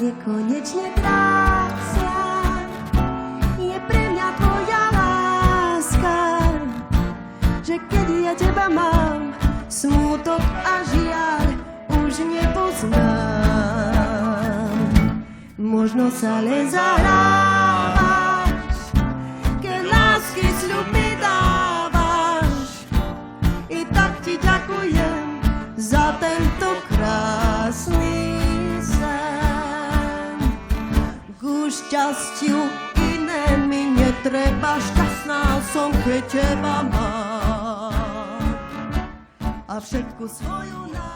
je konečne krásna, je pre mňa tvoja láska, že keď ja teba mám, smútok a žiaľ už nepoznám. Možno sa len zahrávaš, keď lásky sľub mi dávaš, i tak ti ďakujem za tento krásny sen. Ku šťastiu iné mi netreba, šťastná som, keď teba mám a všetku svoju nádej.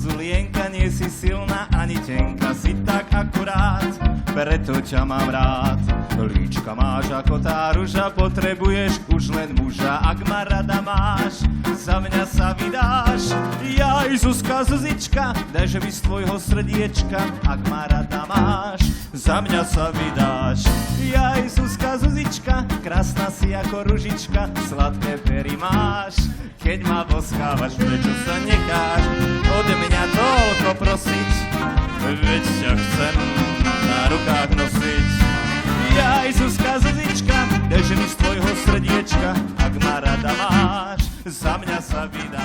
Zulienka, nie si silná ani tenká, si tak akurát, preto ťa mám rád. Líčka máš ako tá ruža, potrebuješ už len muža. Ak ma rada máš, za mňa sa vydáš. Jaj, Zuzka, Zuzička, dajže mi z tvojho srdiečka. Ak ma rada máš, za mňa sa vydáš. Jaj, Zuzka, Zuzička, krásna si ako ružička, sladké pery máš. Keď ma boskávaš, prečo sa necháš od mňa toľko prosiť? Veď ťa chcem na rukách nosiť. Jaj, Zuzka, Zuzička, dajže mi z tvojho srdiečka. Ak ma rada máš, za mňa sa vydáš.